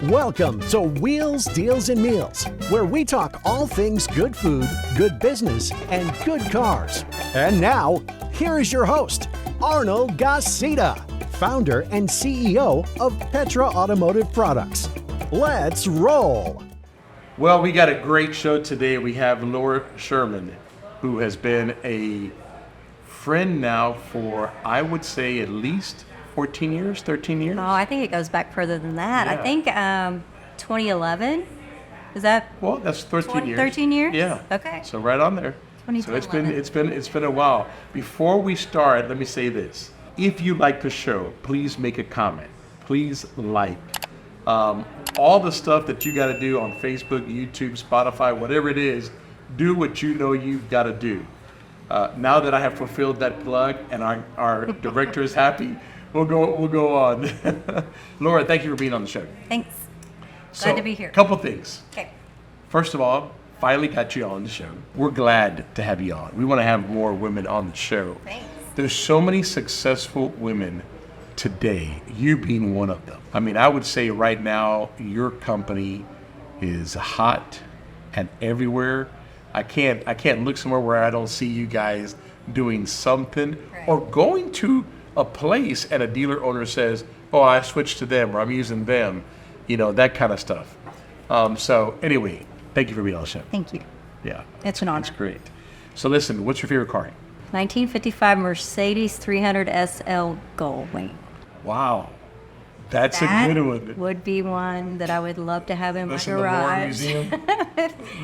Welcome to Wheels, Deals, and Meals, where we talk all things good food, good business, and good cars. And now, here is your host, Arnold Gasita, founder and CEO of Petra Automotive Products. Let's roll. Well, we got a great show today. We have Laura Sherman, who has been a friend now for, I would say, at least 14 years, 13 years? Oh, I think it goes back further than that. Yeah. I think 2011. Is that? Well, that's 13 years. 13 years? Yeah. Okay. So right on there. So it's been a while. Before we start, let me say this. If you like the show, please make a comment. Please like. All the stuff that you got to do on Facebook, YouTube, Spotify, whatever it is, do what you know you've got to do. Now that I have fulfilled that plug and our director is happy, we'll go on. Laura, thank you for being on the show. Thanks. Glad to be here. Couple things. Okay. First of all, finally got you on the show. We're glad to have you on. We want to have more women on the show. Thanks. There's so many successful women today, you being one of them. I mean, I would say right now, your company is hot and everywhere. I can't look somewhere where I don't see you guys doing something or going to a place and a dealer owner says, oh, I switched to them or I'm using them, that kind of stuff. So anyway, thank you for being on the show. Thank you. Yeah. It's an honor. It's great. So listen, what's your favorite car? 1955 Mercedes 300 SL Goldwing. Wow. That's a good one. Would be one that I would love to have in my That's in the War garage. Museum.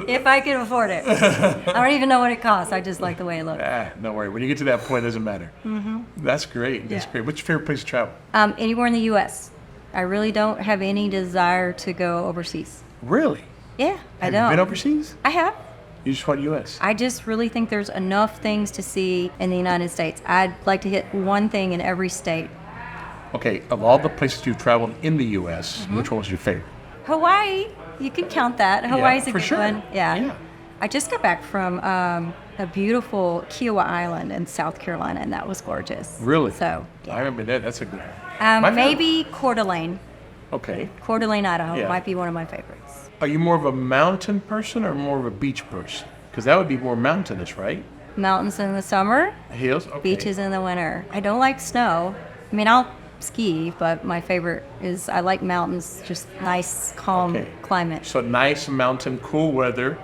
if I could afford it. I don't even know what it costs. I just like the way it looks. Don't worry. When you get to that point, it doesn't matter. Mm-hmm. That's great. That's great. What's your favorite place to travel? Anywhere in the U.S. I really don't have any desire to go overseas. Really? Yeah, I Have don't. you been overseas? I have. You just want U.S.? I just really think there's enough things to see in the United States. I'd like to hit one thing in every state. Okay, of all the places you've traveled in the U.S., which one was your favorite? Hawaii, you can count that. Hawaii's a for good sure. one. Yeah. I just got back from a beautiful Kiowa Island in South Carolina, and that was gorgeous. Really? So, I remember that. That's a good one. maybe Coeur d'Alene. Okay. Coeur d'Alene, Idaho Yeah. might be one of my favorites. Are you more of a mountain person or more of a beach person? Because that would be more mountainous, right? Mountains in the summer, Hills? Okay. beaches in the winter. I don't like snow. I mean, I'll ski, but my favorite is I like mountains, just nice, calm climate So nice mountain, cool weather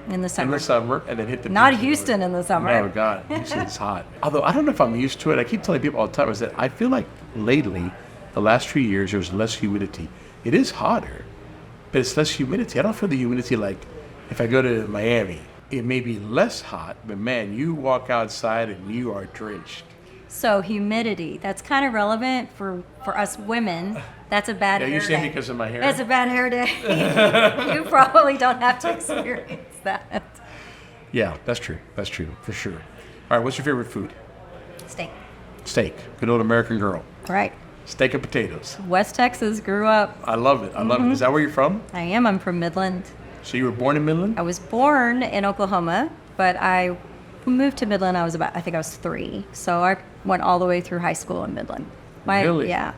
in the summer. in the summer, and then hit the Not beach Houston in the summer. Oh, God. Houston's hot. Although, I don't know if I'm used to it. I keep telling people all the time is that I feel like lately, the last few years, there's less humidity. It is hotter, but it's less humidity. I don't feel the humidity like if I go to Miami. It may be less hot, but man, you walk outside and you are drenched. So humidity, that's kind of relevant for us women. That's a bad hair you say day. because of my hair? That's a bad hair day. You probably don't have to experience that. Yeah, that's true. That's true, for sure. All right, what's your favorite food? Steak. Steak. Good old American girl. Right. Steak and potatoes. West Texas, grew up. I love it. I love it. Is that where you're from? I am. I'm from Midland. So you were born in Midland? I was born in Oklahoma, but I moved to Midland. I think I was 3. So I went all the way through high school in Midland. Really? Yeah.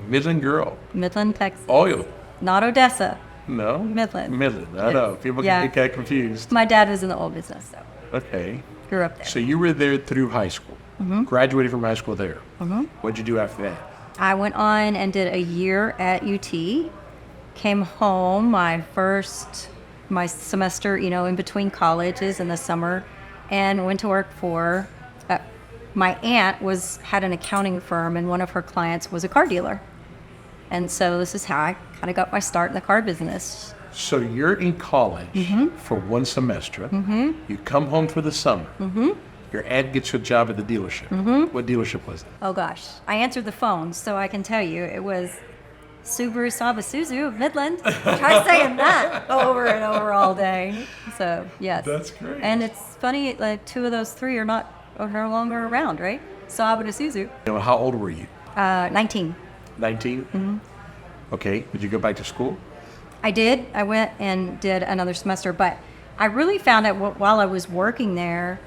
Midland girl. Midland, Texas. Oil. Not Odessa. No? Midland. Midland. I know. People Yeah. can get confused. My dad was in the oil business, so Okay. grew up there. So you were there through high school. Graduated from high school there. What'd you do after that? I went on and did a year at UT. Came home my semester, in between colleges in the summer, and went to work for. My aunt had an accounting firm, and one of her clients was a car dealer, and so this is how I kind of got my start in the car business. So you're in college for one semester. You come home for the summer. Your aunt gets you a job at the dealership. What dealership was it? Oh gosh, I answered the phone, so I can tell you it was Subaru Sabasuzu of Midland. Try saying that over and over all day. So yes, That's great. And it's funny, like 2 of those 3 are no longer around, right? Saab and Isuzu. How old were you? 19. 19? Okay. Did you go back to school? I did. I went and did another semester, but I really found out while I was working there,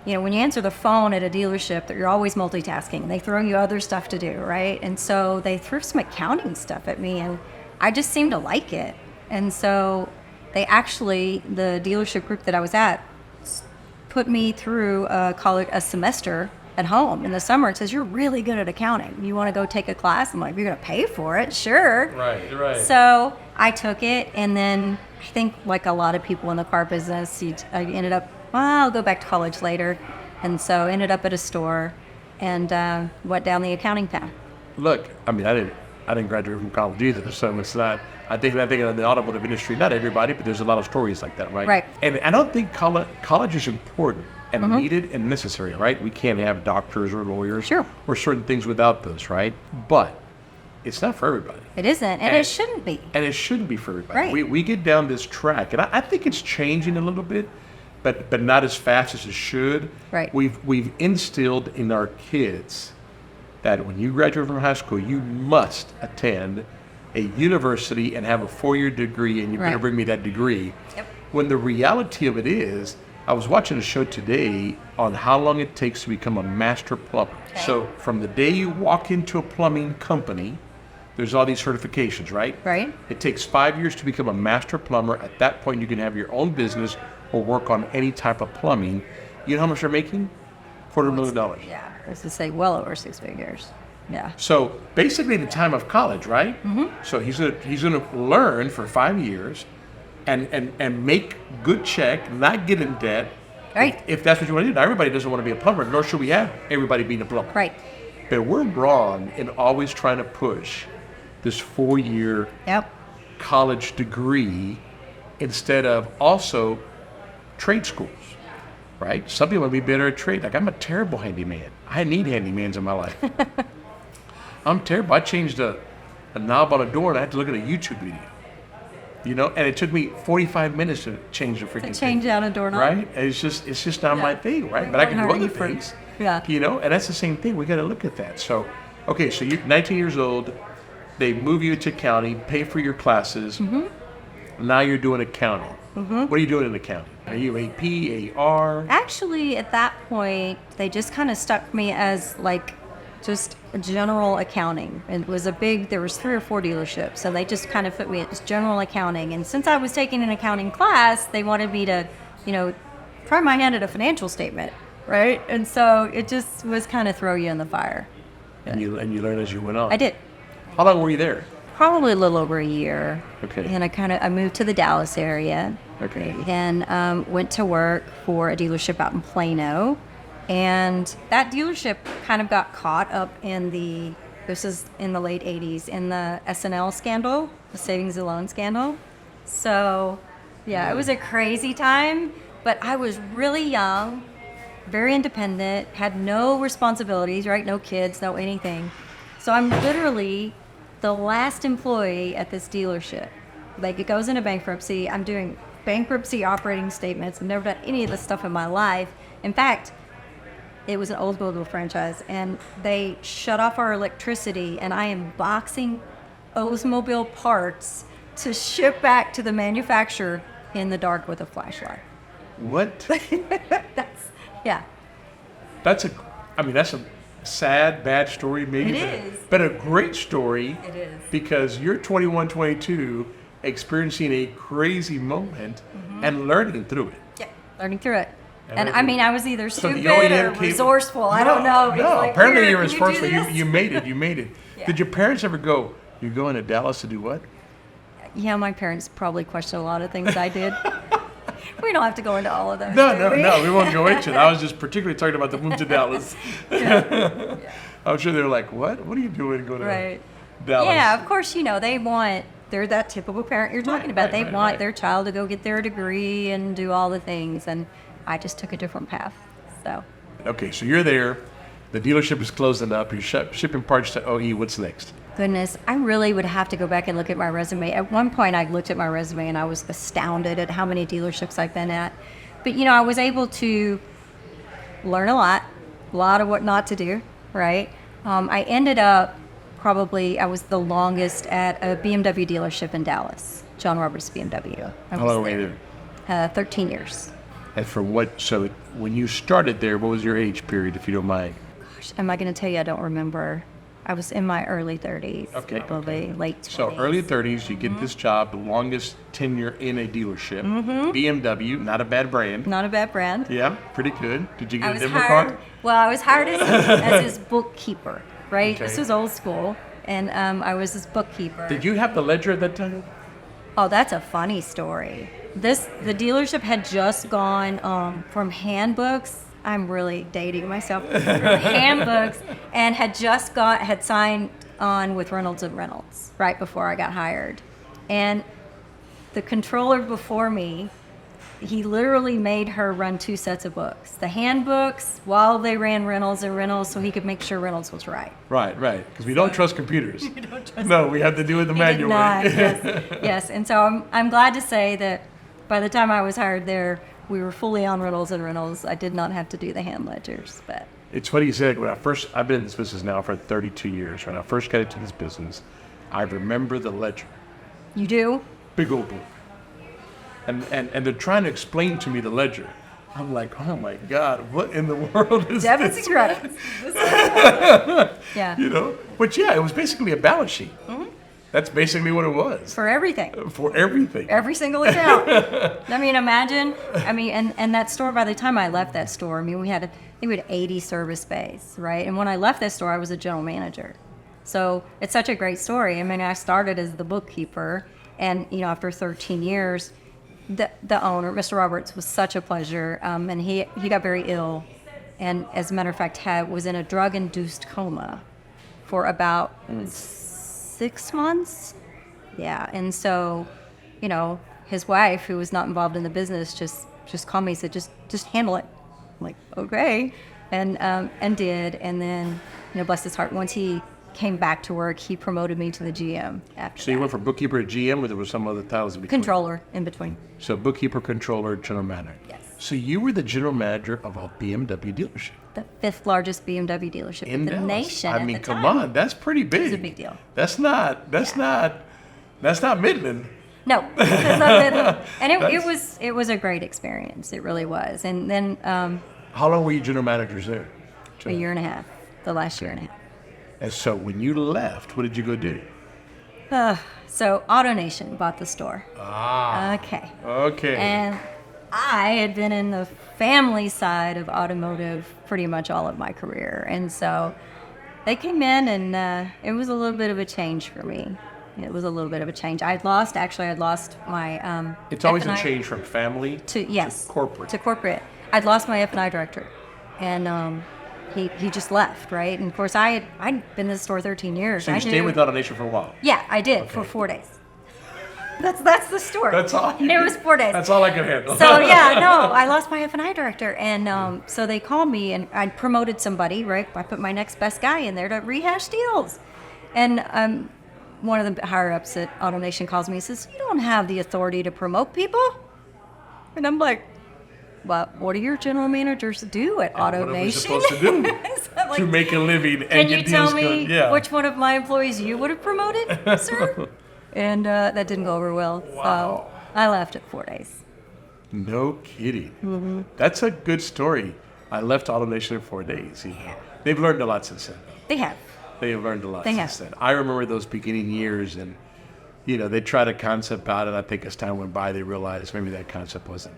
when you answer the phone at a dealership, that you're always multitasking and they throw you other stuff to do, right? And so they threw some accounting stuff at me, and I just seemed to like it. And so they actually, the dealership group that I was at, put me through a semester at home in the summer. It says, you're really good at accounting. You want to go take a class? I'm like, you're going to pay for it? Sure. Right. So I took it, and then I think like a lot of people in the car business, I ended up, I'll go back to college later. And so ended up at a store and went down the accounting path. Look, I mean, I didn't graduate from college either, so it's not. I think in the automotive industry, not everybody, but there's a lot of stories like that, right? Right. And I don't think college is important and needed and necessary, right? We can't have doctors or lawyers Sure. or certain things without those, right? But it's not for everybody. It isn't, and it shouldn't be. And it shouldn't be for everybody. Right. We get down this track, and I think it's changing a little bit, but not as fast as it should. Right. We've instilled in our kids that when you graduate from high school, you must attend a university and have a 4-year degree, and you better Right. bring me that degree. Yep. When the reality of it is, I was watching a show today on how long it takes to become a master plumber. Okay. So from the day you walk into a plumbing company, there's all these certifications, right? Right. It takes 5 years to become a master plumber. At that point, you can have your own business or work on any type of plumbing. You know how much they're making? $250 million. Yeah, I was to say well over 6 figures. Yeah. So basically the time of college, right? Mm-hmm. So he's gonna learn for 5 years and make good check, not get in debt. Right. If that's what you want to do. Now everybody doesn't want to be a plumber, nor should we have everybody being a plumber. Right. But we're wrong in always trying to push this 4-year Yep. college degree instead of also trade schools, right? Some people want to be better at trade. Like, I'm a terrible handyman. I need handymans in my life. I'm terrible. I changed a knob on a door and I had to look at a YouTube video. You know, and it took me 45 minutes to change the freaking Change thing. out a doorknob. Right? And it's just not my thing, right? We But I can do learn other different. things. Yeah. You know, and that's the same thing. We got to look at that. So, okay, so you're 19 years old. They move you to accounting, pay for your classes. Mm-hmm. Now you're doing accounting. Mm-hmm. What are you doing in accounting? Are you AP, AR? Actually, at that point, they just kind of stuck me as like just general accounting. It was there was 3 or 4 dealerships, so they just kind of put me as general accounting. And since I was taking an accounting class, they wanted me to, try my hand at a financial statement, right? And so it just was kind of throw you in the fire. And you learn as you went on. I did. How long were you there? Probably a little over a year. Okay. And I moved to the Dallas area. Okay. And went to work for a dealership out in Plano. And that dealership kind of got caught up this is in the late 80s, in the S&L scandal, the savings and loan scandal. So, yeah, it was a crazy time, but I was really young, very independent, had no responsibilities, right? No kids, no anything. So I'm literally the last employee at this dealership. Like, it goes into bankruptcy. I'm doing bankruptcy operating statements. I've never done any of this stuff in my life. In fact, it was an Oldsmobile franchise, and they shut off our electricity, and I am boxing Oldsmobile parts to ship back to the manufacturer in the dark with a flashlight. What? Yeah. That's a sad, bad story, maybe. It is. But a great story. It is. Because you're 21, 22, experiencing a crazy moment and learning through it. Yeah, learning through it. And And I mean, I was either So the stupid or OEM came- resourceful. I don't know. It's No, like, apparently "Here, you're can you do resourceful. this?" You made it. You made it. Yeah. Did your parents ever go, you're going to Dallas to do what? Yeah, my parents probably questioned a lot of things I did. We don't have to go into all of those. No, do we? we won't go into it. I was just particularly talking about the move to Dallas. I'm sure they're like, what? What are you doing going Right. to Dallas? Yeah, of course, they're that typical parent you're talking about. They want their child to go get their degree and do all the things. And I just took a different path. So, Okay, so you're there. The dealership is closing up. You're shipping parts to OE. What's next? goodness, I really would have to go back and look at my resume. At one point, I looked at my resume and I was astounded at how many dealerships I've been at. But, I was able to learn a lot of what not to do, right? I ended up I was the longest at a BMW dealership in Dallas, John Roberts BMW. How long were you there? 13 years. And so when you started there, what was your age period, if you don't mind? Gosh, am I going to tell you I don't remember? I was in my early 30s. Okay, Probably late 20s. So early 30s, you get this job, the longest tenure in a dealership. BMW, not a bad brand. Not a bad brand. Yeah, pretty good. Did you I get a was demo hired. card? Well, I was hired as his bookkeeper, right? Okay. This was old school, and I was his bookkeeper. Did you have the ledger at that time? Oh, that's a funny story. The dealership had just gone from handbooks. I'm really dating myself. Handbooks, and had signed on with Reynolds and Reynolds right before I got hired, and the controller before me, he literally made her run 2 sets of books. The handbooks while they ran Reynolds and Reynolds so he could make sure Reynolds was right. Right. Because we don't trust computers. No, we have to do it the He manual did not, way. yes. And so I'm glad to say that by the time I was hired there, we were fully on Reynolds and Reynolds. I did not have to do the hand ledgers, but It's funny you said, I've been in this business now for 32 years. When I first got into this business, I remember the ledger. you do? Big old book. And they're trying to explain to me the ledger. I'm like, oh my God, what in the world is Debits this? and credits. Yeah. You know? But yeah, it was basically a balance sheet. That's basically what it was. For everything. For everything. Every single account. I mean, imagine. And that store, by the time I left that store, we had 80 service bays, right? And when I left that store, I was a general manager. So it's such a great story. I mean, I started as the bookkeeper, and after 13 years, the owner, Mr. Roberts, was such a pleasure, and he got very ill, and as a matter of fact, was in a drug-induced coma for about 6 months. Yeah, and so, his wife, who was not involved in the business, just called me and said, just handle it. I'm like, okay, and did, and then, bless his heart, once he came back to work, he promoted me to the GM after So you that. went from bookkeeper to GM, or there was some other titles in between? Controller in between. So bookkeeper, controller, general manager. Yes. So you were the general manager of a BMW dealership The 5th largest BMW dealership in the Dallas. nation. I at mean, the come time. on, that's pretty big. was a big deal. That's not Midland. No, because of it, and it That's- was a great experience. It really was. And then How long were you general managers there? a year and a half, the last year and a half. And so when you left, what did you go do? So AutoNation bought the store. Okay. Okay. And I had been in the family side of automotive pretty much all of my career. And so they came in, and it was a little bit of a change for me. It was a little bit of a change. I'd lost my it's always a F&I change from family to corporate. To corporate. I'd lost my F&I director. And he just left, right? And of course I'd been in the store 13 years. So you stayed with AutoNation for a while. Yeah, I did for 4 days. That's the story. That's all. It was 4 days. That's all I could handle. So yeah, no, I lost my F&I director, and so they called me, and I promoted somebody, right? I put my next best guy in there to rehash deals, and one of the higher ups at AutoNation calls me and says, "You don't have the authority to promote people," and I'm like, "Well, what do your general managers do at AutoNation?" What are we supposed to do So I'm like, to make a living and can get you deals tell me good? Yeah. which one of my employees you would have promoted, sir? And that didn't go over well. Wow. So I left at 4 days. No kidding. Mm-hmm. That's a good story. I left AutoNation in 4 days. They've learned a lot since then. They have. They have learned a lot They since have. then. I remember those beginning years, and they tried a concept out, and I think as time went by, they realized maybe that concept wasn't.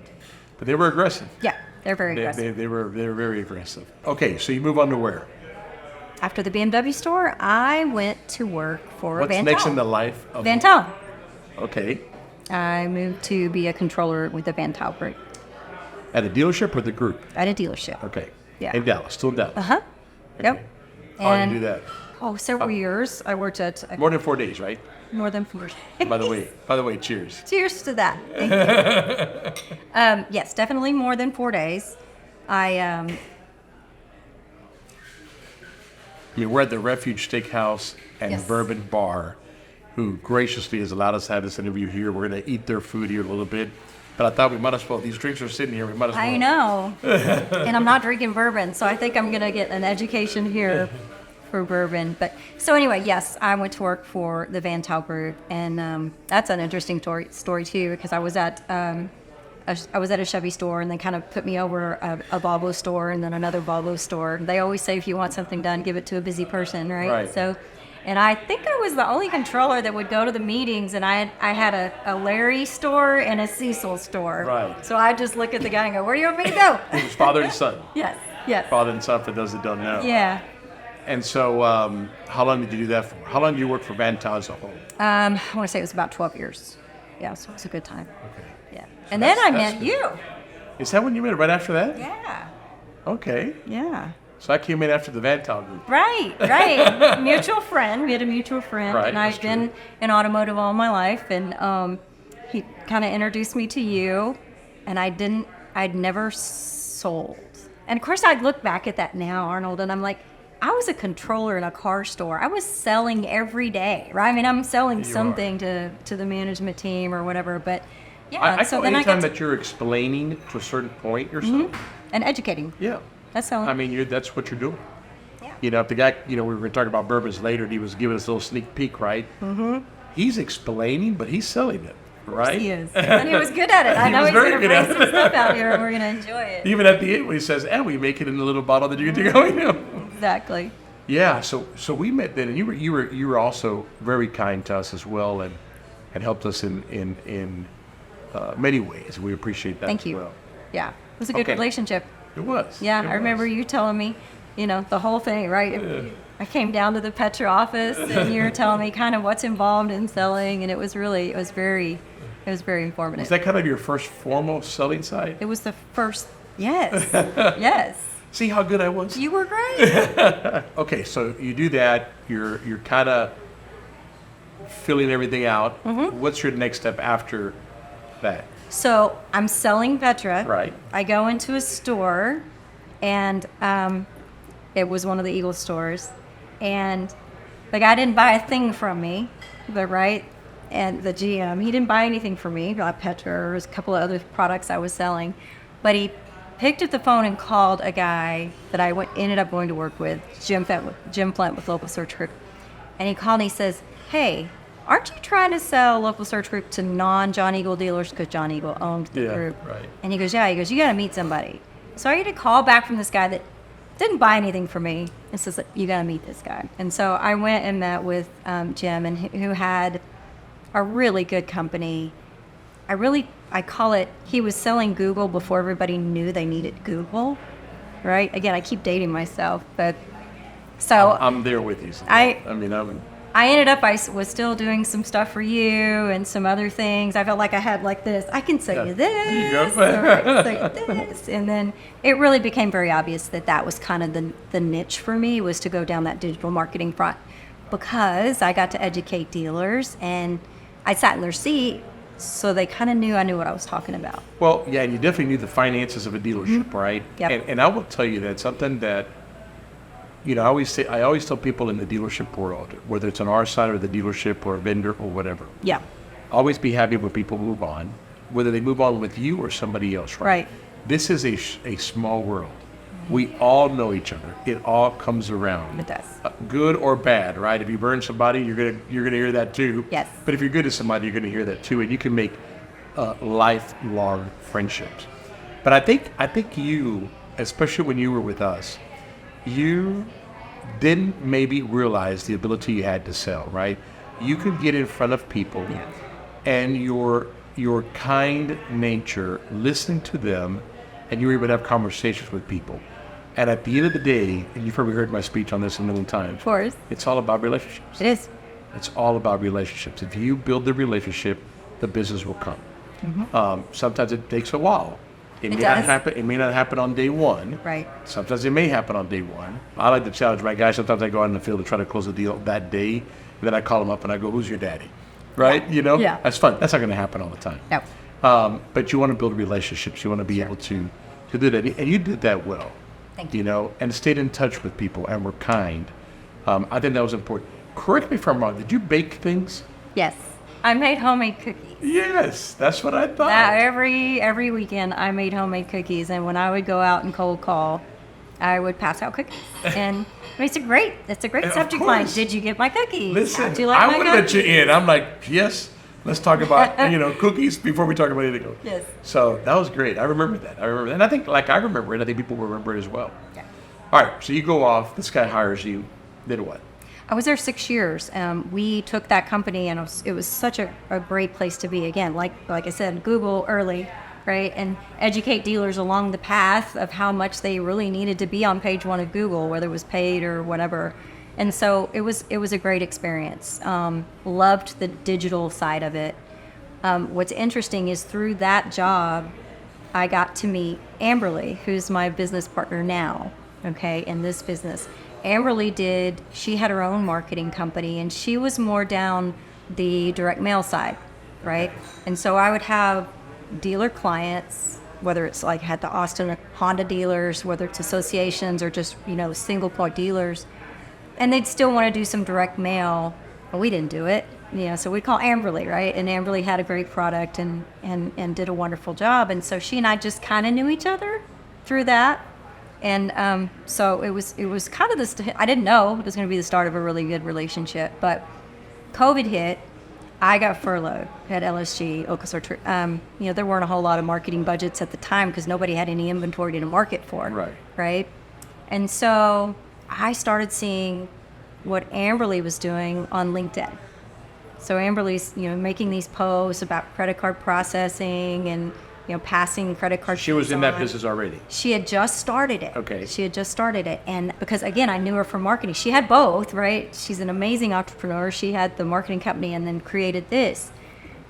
But they were aggressive. Yeah, they're very aggressive. They were very aggressive. Okay, so you move on to where? After the BMW store, I went to work for What's Van next Tal. in the life of Van Tal. Okay. I moved to be a controller with the Van Tal group At a dealership or the group? at a dealership. Okay. Yeah. In Dallas, still in Dallas. Uh-huh. Yep. How did you do that? Oh, several years. I worked at More than 4 days, right? more than 4 By the way, cheers. Cheers to that. Thank you. Yes, definitely more than 4 days. I mean, we're at the Refuge Steakhouse and Yes. Bourbon Bar, who graciously has allowed us to have this interview here. We're going to eat their food here a little bit. But I thought we might as well, these drinks are sitting here, we might as well. I know. And I'm not drinking bourbon, so I think I'm going to get an education here for bourbon. But so anyway, yes, I went to work for the Van Tal Group, and that's an interesting story too, because I was at a I was at a Chevy store, and they kind of put me over a Volvo store and then another Volvo store. They always say if you want something done, give it to a busy person, right? Right. So, and I think I was the only controller that would go to the meetings, and I had a Larry store and a Cecil store. Right. So I just look at the guy and go, "Where do you want me to go?" It was father and son. Yes. Yes. Father and son, for those that don't know. Yeah. And so, how long did you do that for? How long did you work for Vantel as a whole? I want to say it was about 12 years. Yeah, so it was a good time. Okay. Yeah. And then I met good. you. Is that when you met? Right after that? Yeah. Okay. Yeah. So I came in after the Vantel group. Right, right. Mutual friend. We had a mutual friend. Right, And I've that's been true. in automotive all my life. And he kind of introduced me to you. And I'd never sold. And of course, I'd look back at that now, Arnold, and I'm like, I was a controller in a car store. I was selling every day, right? I mean, I'm selling You something to the management team or whatever. But yeah, I so feel then I anytime got that you're explaining to a certain point yourself, and educating. yeah. That's selling. I mean, that's what you're doing. Yeah. You know, if the guy, we were going to talk about bourbons later, and he was giving us a little sneak peek, right? Mm-hmm. He's explaining, but he's selling it, right? He is. And he was good at it. I He know was he's very going to good bring at some it. stuff out here and we're going to enjoy it. Even at the end, when he says, "And we make it in a little bottle that you get to go in." Exactly. Yeah. So we met then, and you were also very kind to us as well, and helped us in many ways. We appreciate that. Thank as you. Well. Yeah. It was a good Okay. relationship. It was. Yeah. It I remember was. you telling me, the whole thing, right? I came down to the Petra office and you were telling me kind of what's involved in selling. And it was very informative. Was that kind of your first formal selling site? It was the first, yes, yes. See how good I was? You were great. Okay, so you do that. You're kind of filling everything out. Mm-hmm. What's your next step after that? So I'm selling Petra. Right. I go into a store, and it was one of the Eagle stores, and the guy didn't buy a thing from me, right? And the GM, he didn't buy anything from me, about Petra or a couple of other products I was selling, but he picked up the phone and called a guy that I ended up going to work with, Jim Flint with Local Search Group, and he called and he says, "Hey, aren't you trying to sell Local Search Group to non-John Eagle dealers because John Eagle owned the group?" Right. And he goes, "Yeah." He goes, "You got to meet somebody." So I get a call back from this guy that didn't buy anything from me and says, "You got to meet this guy." And so I went and met with Jim, and who had a really good company. I call it, he was selling Google before everybody knew they needed Google, right? Again, I keep dating myself, but so I'm there with you. I ended up, I was still doing some stuff for you and some other things. I felt like I had like this, I can sell you this, There you go. or I can sell you this. And then it really became very obvious that was kind of the niche for me, was to go down that digital marketing front, because I got to educate dealers and I sat in their seat, so they kind of knew I knew what I was talking about. Well, yeah, and you definitely knew the finances of a dealership, right? Yep. And I will tell you that something that, I always tell people in the dealership world, whether it's on our side or the dealership or a vendor or whatever, Yeah, always be happy when people move on, whether they move on with you or somebody else, right? Right. This is a small world. We all know each other. It all comes around. it does. Good or bad, right? If you burn somebody, you're gonna hear that too. Yes. But if you're good to somebody, you're gonna hear that too, and you can make lifelong friendships. But I think you, especially when you were with us, you didn't maybe realize the ability you had to sell, right? You could get in front of people, and your kind nature, listening to them, and you were able to have conversations with people. And at the end of the day, and you've probably heard my speech on this a million times, Of course. it's all about relationships. It is. It's all about relationships. If you build the relationship, the business will come. Sometimes it takes a while. It may not does. happen. It may not happen on day one. Right. Sometimes it may happen on day one. I like to challenge my guys. Sometimes I go out in the field to try to close a deal that day. And then I call them up and I go, "Who's your daddy?" Right? Yeah. That's fun. That's not going to happen all the time. No. But you want to build relationships. You want to be able to do that. And you did that well. Thank you. And stayed in touch with people and were kind. I think that was important. Correct me if I'm wrong. Did you bake things? Yes. I made homemade cookies. Yes, that's what I thought. Every weekend I made homemade cookies, and when I would go out and cold call, I would pass out cookies. And it's a great Of subject line. course. Did you get my cookies? Listen, How'd you like I my would let you cookies? in. I'm like, yes, Let's talk about, cookies before we talk about anything else. Yes. So that was great. I remember that. And I think, I remember it. I think people remember it as well. Yeah. All right. So you go off. This guy hires you. Did what? I was there 6 years. We took that company, and it was such a great place to be. Again, like I said, Google early, right? And educate dealers along the path of how much they really needed to be on page 1 of Google, whether it was paid or whatever. And so it was a great experience. Loved the digital side of it. What's interesting is through that job, I got to meet Amberly, who's my business partner now, okay, in this business. Amberly she had her own marketing company, and she was more down the direct mail side, right? And so I would have dealer clients, whether it's like had the Austin Honda dealers, whether it's associations or just, single point dealers, and they'd still want to do some direct mail, but we didn't do it, so we'd call Amberly, right? And Amberly had a great product and did a wonderful job. And so she and I just kind of knew each other through that. And so it was kind of I didn't know it was going to be the start of a really good relationship. But COVID hit. I got furloughed at LSG, there weren't a whole lot of marketing budgets at the time because nobody had any inventory to market for. Right. And so I started seeing what Amberly was doing on LinkedIn. So Amberly's, making these posts about credit card processing and passing credit card. She was in that business already. She had just started it. Okay. She had just started it. And because, again, I knew her from marketing. She had both, right? She's an amazing entrepreneur. She had the marketing company and then created this.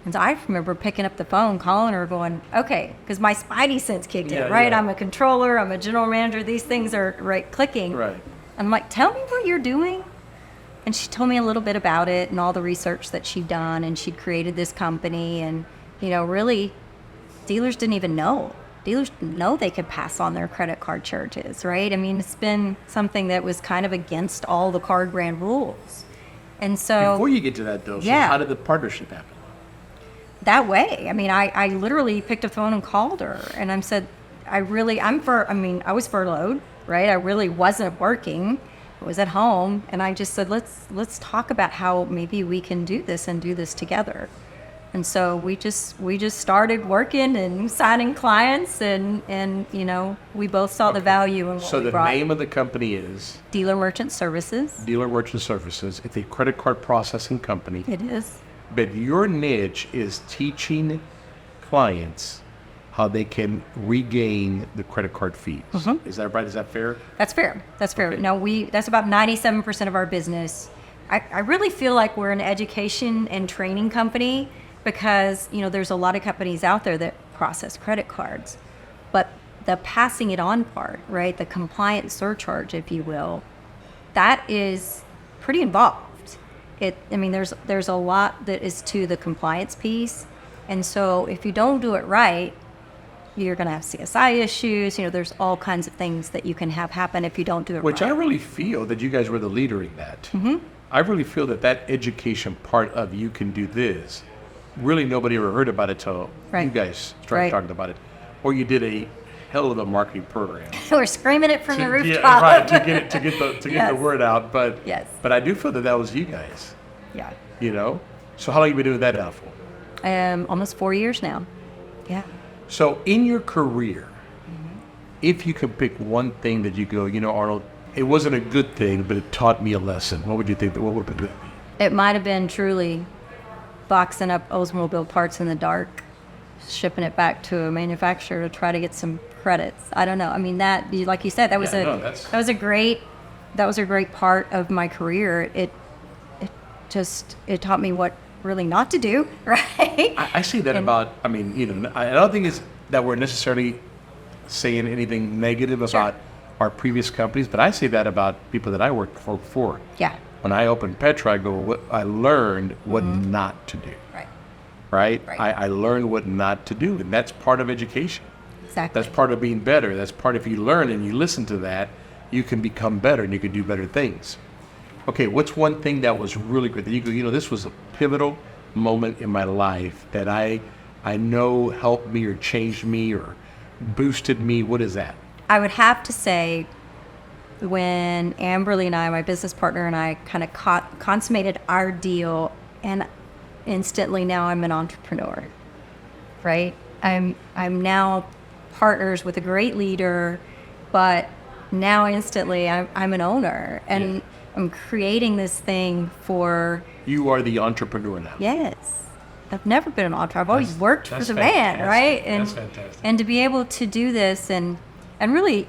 And so I remember picking up the phone, calling her, going, okay, because my spidey sense kicked in, right? Yeah. I'm a controller. I'm a general manager. These things are, clicking. Right. I'm like, tell me what you're doing. And she told me a little bit about it and all the research that she'd done. And she'd created this company. And, really, dealers didn't even know. Dealers didn't know they could pass on their credit card charges, right? I mean, it's been something that was kind of against all the card brand rules. And so... Before you get to that, though, so how did the partnership happen? That way. I mean, I literally picked up the phone and called her. And I said, I was furloughed, right? I really wasn't working. I was at home. And I just said, let's talk about how maybe we can do this and do this together. And so we just started working and signing clients, and we both saw the value in what so we the brought. Name of the company is Dealer Merchant Services. Dealer Merchant Services. It's a credit card processing company. It is. But your niche is teaching clients how they can regain the credit card fees. Mm-hmm. Is that right? Is that fair? That's fair. Okay. No, that's about 97% of our business. I really feel like we're an education and training company, because there's a lot of companies out there that process credit cards, but the passing it on part, right, the compliance surcharge, if you will, that is pretty involved. There's a lot that is to the compliance piece, and so if you don't do it right, you're going to have CSI issues. There's all kinds of things that you can have happen if you don't do it right. Which I really feel that you guys were the leader in that. Mm-hmm. I really feel that education part of you can do this. Really, nobody ever heard about it till you guys started talking about it, or you did a hell of a marketing program. We're screaming it from the rooftop. Yeah, right, to get the word out. But yes. But I do feel that was you guys. Yeah. So how long have you been doing that now for? Almost 4 years now. Yeah. So in your career, if you could pick one thing that you go, Arnold, it wasn't a good thing, but it taught me a lesson. What would you think? What would it be? It might have been truly boxing up Oldsmobile parts in the dark, shipping it back to a manufacturer to try to get some credits. I don't know. I mean, that, like you said, that was a great part of my career. It taught me what really not to do, right? I say that I don't think it's that we're necessarily saying anything negative about our previous companies, but I say that about people that I worked for before. Yeah. When I opened Petra, I learned what not to do. Right? I learned what not to do, and that's part of education. Exactly. That's part of being better. That's part, if you learn and you listen to that, you can become better and you can do better things. Okay, what's one thing that was really good that you go, this was a pivotal moment in my life that I know helped me or changed me or boosted me? What is that? I would have to say when Amberly and I, my business partner, and I kind of consummated our deal, and instantly now I'm an entrepreneur, right? I'm now partners with a great leader, but now instantly I'm an owner, and Yeah. I'm creating this thing for. You are the entrepreneur now. Yes. I've never been an entrepreneur. I've always That's- worked for that's the man, fantastic. right? And That's fantastic. and to be able to do this and really,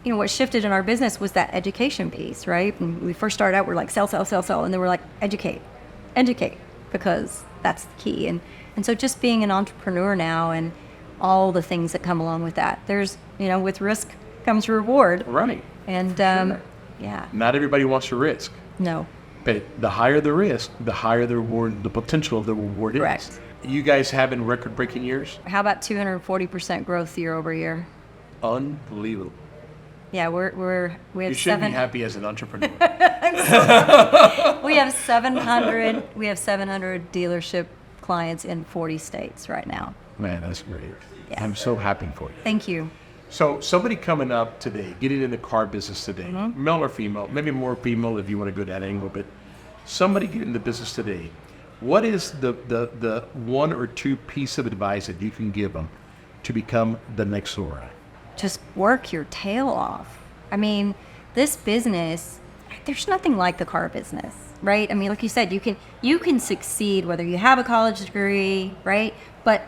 what shifted in our business was that education piece, right? When we first started out, we're like sell, sell, sell, sell, and then we're like educate, because that's the key. And so just being an entrepreneur now and all the things that come along with that. There's, with risk comes reward. Right. And Sure. yeah, Not everybody wants to risk. no, But the higher the risk, the higher the reward, the potential of the reward is. Correct. You guys having record-breaking years? how about 240% growth year over year? Unbelievable. Yeah, we have You should be seven. happy as an entrepreneur. We have 700. We have 700 dealership clients in 40 states right now. Man, that's great. Yeah. I'm so happy for you. Thank you. So somebody coming up today, getting in the car business today, male or female, maybe more female if you want to go that angle, but somebody getting in the business today, what is the one or two piece of advice that you can give them to become the next Laura? Just work your tail off. I mean, this business, there's nothing like the car business, right? I mean, like you said, you can succeed whether you have a college degree, right? But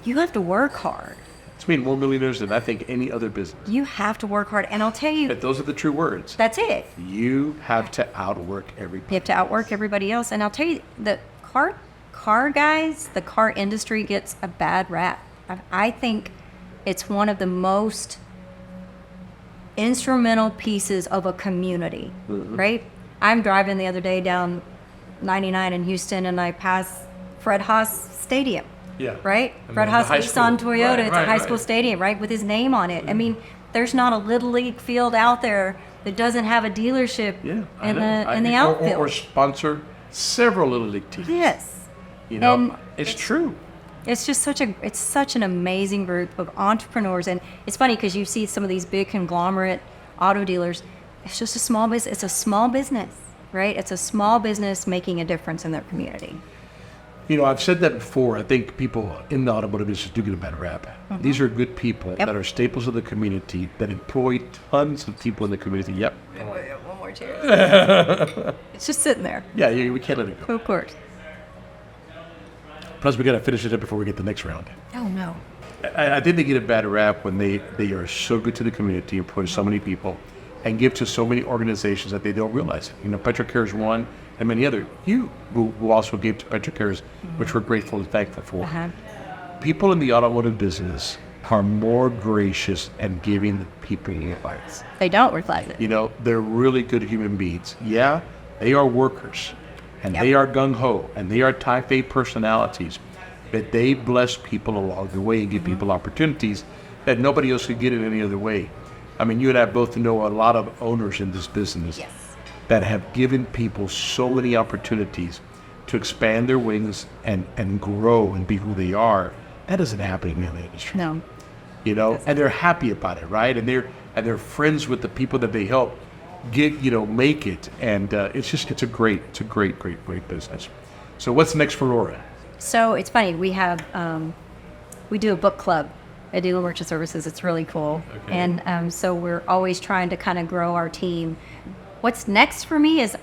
you have to work hard. It's made more millionaires than I think any other business. You have to work hard. And I'll tell you, But those are the true words. that's it. You have to outwork everybody. You have to outwork everybody else. And I'll tell you, the car guys, the car industry gets a bad rap. I think it's one of the most instrumental pieces of a community, right? I'm driving the other day down 99 in Houston, and I pass Fred Haas Stadium. Yeah. Right? And Fred the Haas high Nissan school. Toyota. Right, It's a right, high right. school stadium, right? With his name on it. I mean, there's not a little league field out there that doesn't have a dealership Yeah. I in know. the Or outfield. sponsor several little league teams. Yes. You know, And it's true. It's just such an amazing group of entrepreneurs. And it's funny because you see some of these big conglomerate auto dealers. It's just a small business. It's a small business, right? It's a small business making a difference in their community. You know, I've said that before. I think people in the automotive business do get a bad rap. These are good people Yep. that are staples of the community that employ tons of people in the community. Yep. One more cheers. It's just sitting there. Yeah, we can't let it go. Of course. Plus, we got to finish it up before we get the next round. Oh, no. I think they get a bad rap when they are so good to the community, employ so many people, and give to so many organizations that they don't realize it. You know, Petrocare is one, and many other. You who also gave to Petrocare, which we're grateful and thankful for. Uh-huh. People in the automotive business are more gracious and giving the people advice. They don't reflect it. You know, they're really good human beings. Yeah, they are workers, and Yep. they are gung-ho, and they are type A personalities, but they bless people along the way and give people opportunities that nobody else could get in any other way. I mean, you and I both know a lot of owners in this business Yes. that have given people so many opportunities to expand their wings and grow and be who they are. That doesn't happen in the industry. No. You know, and they're happy about it, right? And they're friends with the people that they help make it, and it's a great business. So what's next for Laura? So it's funny. We have we do a book club at Dealer Merchant Services. It's really cool, Okay. and so we're always trying to kind of grow our team. What's next for me is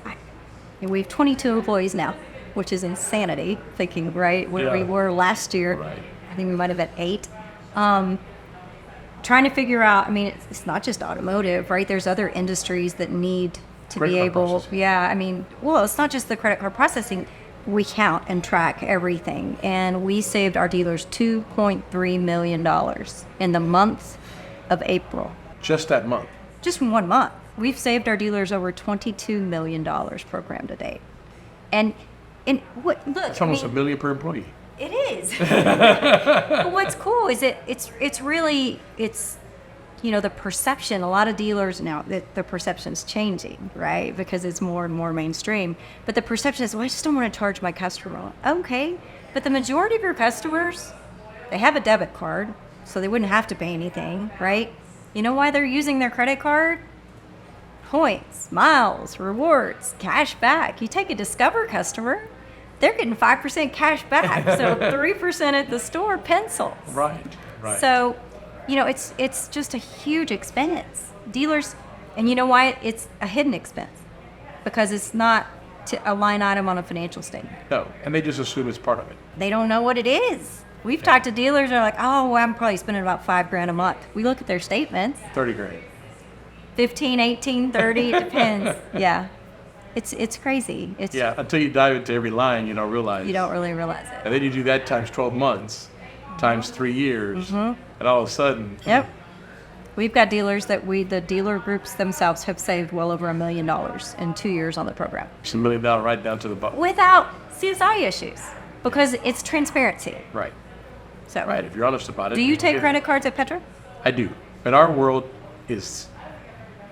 we have 22 employees now, which is insanity. Thinking right where we Yeah. were last year. Right. I think we might have had 8. Trying to figure out. I mean, it's not just automotive, right? There's other industries that need to Credit be card able. processing. Yeah, I mean, well, it's not just the credit card processing. We count and track everything, and we saved our dealers $2.3 million in the month of April. Just that month. Just in 1 month, we've saved our dealers over $22 million program to date. And what? Look, It's almost $1 million per employee. it is. But what's cool is it's really the perception. A lot of dealers now the perception's changing, right? Because it's more and more mainstream. But the perception is, well, I just don't want to charge my customer. Okay, but the majority of your customers, they have a debit card, so they wouldn't have to pay anything, right? You know why they're using their credit card? Points, miles, rewards, cash back. You take a Discover customer, they're getting 5% cash back. So 3% at the store pencils. Right. So, it's just a huge expense. Dealers, and you know why it's a hidden expense? Because it's not a line item on a financial statement. No, and they just assume it's part of it. They don't know what it is. We've talked to dealers and they're like, oh, well, I'm probably spending about $5,000 a month. We look at their statements. 30 grand. 15, 18, 30, it depends. Yeah. It's crazy. Until you dive into every line, you don't realize. You don't really realize it. And then you do that times 12 months, times 3 years, and all of a sudden. Yep. We've got dealers that the dealer groups themselves have saved well over $1 million in 2 years on the program. It's $1 million right down to the bottom. Without CSI issues, because it's transparency. Right. So. Right, if you're honest about it. Do you take credit cards at Petra? I do. And our world is,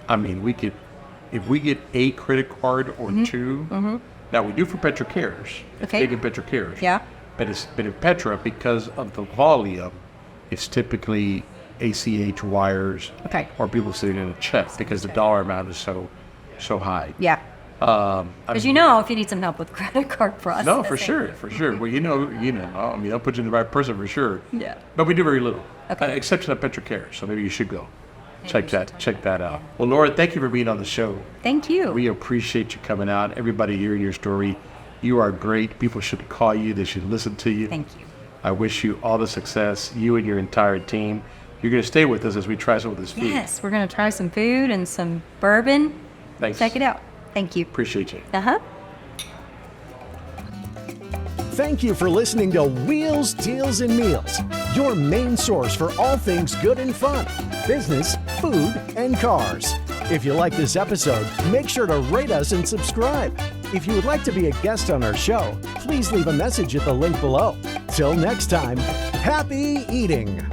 if we get a credit card or two, now we do for Petra Cares. It's big in Petra Cares. Yeah. But in Petra, because of the volume, it's typically ACH wires, or people sitting in a check because the dollar amount is so high. Yeah. Because if you need some help with credit card processing. No, for sure. Well, I'll put you in the right person for sure. Yeah. But we do very little, Okay. except at Petra Care. So maybe you should go check that out. Well, Laura, thank you for being on the show. Thank you. We appreciate you coming out. Everybody hearing your story, you are great. People should call you. They should listen to you. Thank you. I wish you all the success. You and your entire team. You're going to stay with us as we try some of this food. Yes, we're going to try some food and some bourbon. Thanks. Check it out. Thank you. Appreciate you. Thank you for listening to Wheels, Deals, and Meals, your main source for all things good and fun, business, food, and cars. If you like this episode, make sure to rate us and subscribe. If you would like to be a guest on our show, please leave a message at the link below. Till next time, happy eating.